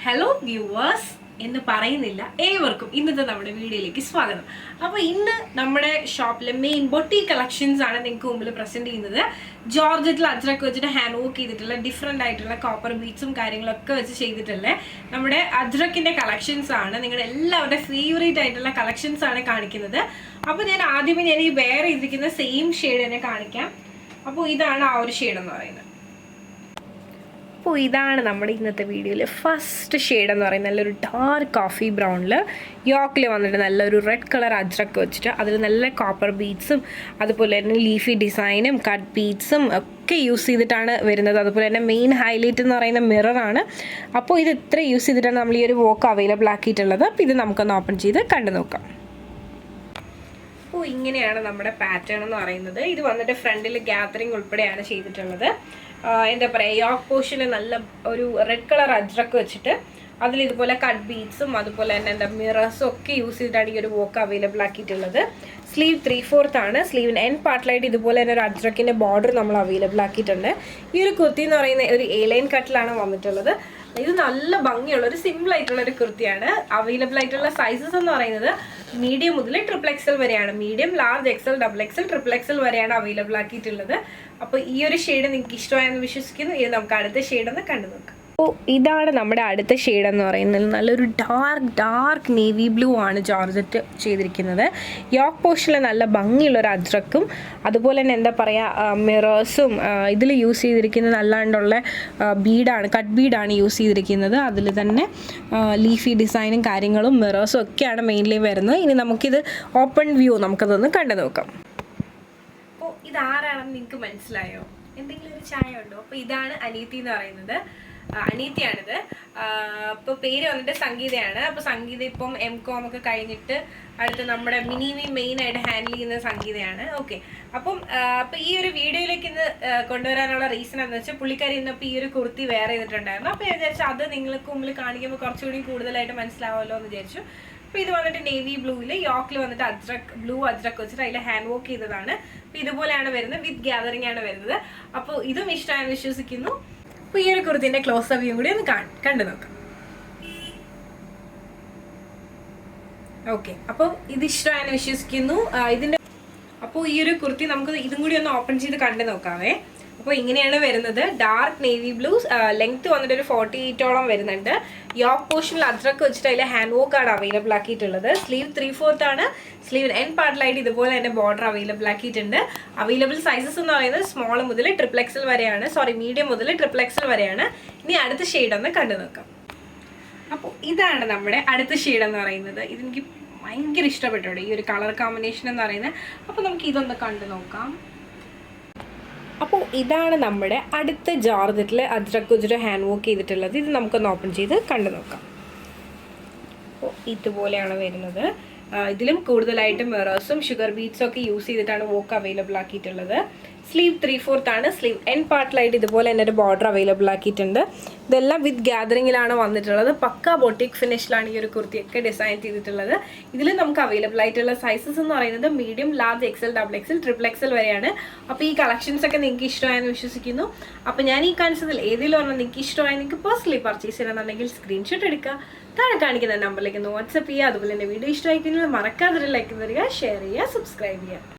Hello viewers, എന്ന് പറയുന്നില്ല ഏവർക്കും ഇന്നത്തെ നമ്മുടെ വീഡിയോയിലേക്ക് സ്വാഗതം. അപ്പോൾ ഇന്ന് നമ്മുടെ ഷോപ്പിലെ മെയിൻ ബൊട്ടി കളക്ഷൻസ് ആണ് നിങ്ങൾക്ക് മുമ്പിൽ പ്രസന്റ് ചെയ്യുന്നത്. ജോർജറ്റിൽ അജ്രക്ക് വെച്ചിട്ട് ഹാൻഡ് വർക്ക് ചെയ്തിട്ടുള്ള ഡിഫറെൻ്റ് ആയിട്ടുള്ള കോപ്പർ ബീഡ്സും കാര്യങ്ങളൊക്കെ വെച്ച് ചെയ്തിട്ടുള്ള നമ്മുടെ അജ്രക്കിന്റെ കളക്ഷൻസ് ആണ്. നിങ്ങളുടെ എല്ലാവരുടെ ഫേവറേറ്റ് ആയിട്ടുള്ള കളക്ഷൻസ് ആണ് കാണിക്കുന്നത്. അപ്പോൾ ഞാൻ ആദ്യമേ ഈ വെയർ ചെയ്തിരിക്കുന്ന സെയിം ഷെയ്ഡ് തന്നെ കാണിക്കാം. അപ്പോൾ ഇതാണ് ആ ഒരു ഷെയ്ഡ് എന്ന് പറയുന്നത്. അപ്പോൾ ഇതാണ് നമ്മുടെ ഇന്നത്തെ വീഡിയോയിൽ ഫസ്റ്റ് ഷെയ്ഡ് എന്ന് പറയുന്നത് നല്ലൊരു ഡാർക്ക് കോഫി ബ്രൗണിൽ യോക്കിൽ വന്നിട്ട് നല്ലൊരു റെഡ് കളർ അജ്രക്ക് വെച്ചിട്ട് അതിൽ നല്ല കോപ്പർ ബീഡ്സും അതുപോലെ തന്നെ ലീഫി ഡിസൈനും കട്ട് ബീഡ്സും ഒക്കെ യൂസ് ചെയ്തിട്ടാണ് വരുന്നത്. അതുപോലെ തന്നെ മെയിൻ ഹൈലൈറ്റ് എന്ന് പറയുന്ന മിററാണ്. അപ്പോൾ ഇത് ഇത്ര യൂസ് ചെയ്തിട്ടാണ് നമ്മൾ ഈ ഒരു വർക്ക് അവൈലബിൾ ആക്കിയിട്ടുള്ളത്. അപ്പോൾ ഇത് നമുക്കൊന്ന് ഓപ്പൺ ചെയ്ത് കണ്ടു നോക്കാം. അപ്പോൾ ഇങ്ങനെയാണ് നമ്മുടെ പാറ്റേൺ എന്ന് പറയുന്നത്. ഇത് വന്നിട്ട് ഫ്രണ്ടിൽ ഗ്യാതറിങ് ഉൾപ്പെടെയാണ് ചെയ്തിട്ടുള്ളത്. എന്താ പറയുക, യോക്ക് പോർഷനിൽ നല്ല ഒരു റെഡ് കളർ അജ്രക്ക് വെച്ചിട്ട് അതിൽ ഇതുപോലെ കട്ട് ബീഡ്സും അതുപോലെ തന്നെ എന്താ മിറേഴ്സും ഒക്കെ യൂസ് ചെയ്തിട്ടാണ് ഈ ഒരു വർക്ക് അവൈലബിൾ ആക്കിയിട്ടുള്ളത്. സ്ലീവ് 3/4 ആണ്. സ്ലീവിന് എൻഡ് പാർട്ടിലായിട്ട് ഇതുപോലെ തന്നെ ഒരു അജ്രക്കിൻ്റെ ബോർഡർ നമ്മൾ അവൈലബിൾ ആക്കിയിട്ടുണ്ട്. ഈ ഒരു കുർത്തി എന്ന് പറയുന്ന ഒരു A-ലൈൻ കട്ടിലാണ് വന്നിട്ടുള്ളത്. ഇത് നല്ല ഭംഗിയുള്ള ഒരു സിമ്പിൾ ആയിട്ടുള്ള ഒരു കുർത്തിയാണ്. അവൈലബിൾ ആയിട്ടുള്ള സൈസസ് എന്ന് പറയുന്നത് മീഡിയം മുതൽ XXL വരെയാണ്. Medium, large, XL, XXL, XXL വരെയാണ് അവൈലബിൾ ആക്കിയിട്ടുള്ളത്. അപ്പോൾ ഈ ഒരു ഷെയ്ഡ് നിങ്ങൾക്ക് ഇഷ്ടമായെന്ന് വിശ്വസിക്കുന്നു. ഇത് നമുക്ക് അടുത്ത ഷെയ്ഡ് ഒന്ന് കണ്ടു നോക്കാം. അപ്പോൾ ഇതാണ് നമ്മുടെ അടുത്ത ഷെയ്ഡ് എന്ന് പറയുന്നത്. നല്ലൊരു ഡാർക്ക് നേവി ബ്ലൂ ആണ് ജോർജറ്റ് ചെയ്തിരിക്കുന്നത്. യോക്ക് പോർഷനിൽ നല്ല ഭംഗിയുള്ളൊരു അജ്രക്കും അതുപോലെ തന്നെ എന്താ പറയുക മിറേഴ്സും ഇതിൽ യൂസ് ചെയ്തിരിക്കുന്നത് അല്ലാണ്ടുള്ള ബീഡാണ്, കട്ട് ബീഡാണ് യൂസ് ചെയ്തിരിക്കുന്നത്. അതിൽ തന്നെ ലീഫി ഡിസൈനും കാര്യങ്ങളും മിറേഴ്സും ഒക്കെയാണ് മെയിൻലി വരുന്നത്. ഇനി നമുക്കിത് ഓപ്പൺ വ്യൂ നമുക്കതൊന്ന് കണ്ടു നോക്കാം. അപ്പോൾ ഇതാരാണെന്ന് നിങ്ങൾക്ക് മനസ്സിലായോ? എന്തെങ്കിലും ഒരു ചായ ഉണ്ടോ? അപ്പോൾ ഇതാണ് അനീതി എന്ന് പറയുന്നത്. അനീതിയാണിത്. അപ്പോൾ പേര് വന്നിട്ട് സംഗീതയാണ്. അപ്പോൾ സംഗീത ഇപ്പം M.Com ഒക്കെ കഴിഞ്ഞിട്ട് അടുത്ത് നമ്മുടെ മിനിവി മെയിനായിട്ട് ഹാൻഡിൽ ചെയ്യുന്ന സംഗീതയാണ്. ഓക്കെ, അപ്പം ഈ ഒരു വീഡിയോയിലേക്ക് ഇന്ന് കൊണ്ടുവരാനുള്ള റീസൺ എന്ന് വെച്ചാൽ പുള്ളിക്കാരി ഇന്നിപ്പോൾ ഈ ഒരു കുർത്തി വെയർ ചെയ്തിട്ടുണ്ടായിരുന്നു. അപ്പോൾ ഞാൻ വിചാരിച്ചു അത് നിങ്ങൾക്ക് മുമ്പിൽ കാണിക്കുമ്പോൾ കുറച്ചുകൂടി കൂടുതലായിട്ട് മനസ്സിലാവുമല്ലോ എന്ന് വിചാരിച്ചു. അപ്പോൾ ഇത് വന്നിട്ട് നേവി ബ്ലൂവിൽ യോക്കിൽ വന്നിട്ട് ബ്ലൂ അജ്രക്ക് വെച്ചിട്ട് അതിൽ ഹാൻഡ് വർക്ക് ചെയ്തതാണ്. അപ്പോൾ ഇതുപോലെയാണ് വരുന്നത്, വിത്ത് ഗ്യാതറിംഗ് ആണ് വരുന്നത്. അപ്പോൾ ഇതും ഇഷ്ടമായെന്ന് വിശ്വസിക്കുന്നു. അപ്പോൾ ഈ ഒരു കുർത്തിന്റെ ക്ലോസ് വ്യൂ കൂടി ഒന്ന് കണ്ടു നോക്കാം. ഓക്കെ, അപ്പോൾ ഇത് ഇഷ്ടമായെന്ന് വിശ്വസിക്കുന്നു. അപ്പോൾ ഈ ഒരു കുർത്തി നമുക്ക് ഇതും കൂടി ഒന്ന് ഓപ്പൺ ചെയ്ത് കണ്ടു നോക്കാവേ. അപ്പോൾ ഇങ്ങനെയാണ് വരുന്നത്. ഡാർക്ക് നേവി ബ്ലൂ, ലെങ്ത് വന്നിട്ട് ഒരു 48ഓളം വരുന്നുണ്ട്. യോക്ക് പോർഷനിൽ അജ്രക്ക് വെച്ചിട്ട് അതിൽ ഹാൻഡ് വർക്ക് ആണ് അവൈലബിൾ ആക്കിയിട്ടുള്ളത്. സ്ലീവ് 3/4 ആണ്. സ്ലീവ് എൻഡ് പാർട്ടിലായിട്ട് ഇതുപോലെ തന്നെ ബോർഡർ അവൈലബിൾ ആക്കിയിട്ടുണ്ട്. അവൈലബിൾ സൈസസ് എന്ന് പറയുന്നത് സ്മോൾ മുതൽ XXL വരെയാണ്. മീഡിയം മുതൽ XXL വരെയാണ്. ഇനി അടുത്ത ഷെയ്ഡ് ഒന്ന് കണ്ടു നോക്കാം. അപ്പോൾ ഇതാണ് നമ്മുടെ അടുത്ത ഷെയ്ഡ് എന്ന് പറയുന്നത്. ഇതെനിക്ക് ഭയങ്കര ഇഷ്ടപ്പെട്ടു ഈ ഒരു കളർ കോമ്പിനേഷൻ എന്ന് പറയുന്നത്. അപ്പോൾ നമുക്ക് ഇതൊന്ന് കണ്ടു നോക്കാം. അപ്പോൾ ഇതാണ് നമ്മുടെ അടുത്ത ജോർജറ്റിൽ അജ്രക്ക് വെച്ചിട്ട് ഹാൻഡ് വർക്ക് ചെയ്തിട്ടുള്ളത്. ഇത് നമുക്കൊന്ന് ഓപ്പൺ ചെയ്ത് കണ്ടു നോക്കാം. അപ്പോൾ ഇതുപോലെയാണ് വരുന്നത്. ഇതിലും കൂടുതലായിട്ട് മിറേഴ്സും ഷുഗർ ബീഡ്സും ഒക്കെ യൂസ് ചെയ്തിട്ടാണ് വർക്ക് അവൈലബിൾ ആക്കിയിട്ടുള്ളത്. സ്ലീവ് 3/4 ആണ്. സ്ലീവ് എൻഡ് പാർട്ടിലായിട്ട് ഇതുപോലെ തന്നെ ഒരു ബോർഡർ അവൈലബിൾ ആക്കിയിട്ടുണ്ട്. ഇതെല്ലാം വിത്ത് ഗ്യാതറിങ്ങിലാണ് വന്നിട്ടുള്ളത്. പക്ക ബൊട്ടിക് ഫിനിഷിലാണ് ഈ ഒരു കുർത്തിയൊക്കെ ഡിസൈൻ ചെയ്തിട്ടുള്ളത്. ഇതിൽ നമുക്ക് അവൈലബിൾ ആയിട്ടുള്ള സൈസസ് എന്ന് പറയുന്നത് medium, large, XL, XXL, XXL വരെയാണ്. അപ്പോൾ ഈ കളക്ഷൻസ് ഒക്കെ നിങ്ങൾക്ക് ഇഷ്ടമായെന്ന് വിശ്വസിക്കുന്നു. അപ്പോൾ ഞാൻ ഈ കാണിച്ചതിൽ ഏതെങ്കിലും ഒരെണ്ണം നിങ്ങൾക്ക് ഇഷ്ടമായി നിങ്ങൾക്ക് പേഴ്സണലി പർച്ചേസ് ചെയ്യണമെന്നുണ്ടെങ്കിൽ സ്ക്രീൻഷോട്ട് എടുക്കുക, താഴെ കാണിക്കുന്ന നമ്പറിലേക്ക് ഒന്ന് വാട്സപ്പ് ചെയ്യുക. അതുപോലെ തന്നെ വീഡിയോ ഇഷ്ടമായി കഴിഞ്ഞാൽ മറക്കാതെ ലൈക്ക് തരിക, ഷെയർ ചെയ്യുക, സബ്സ്ക്രൈബ് ചെയ്യുക.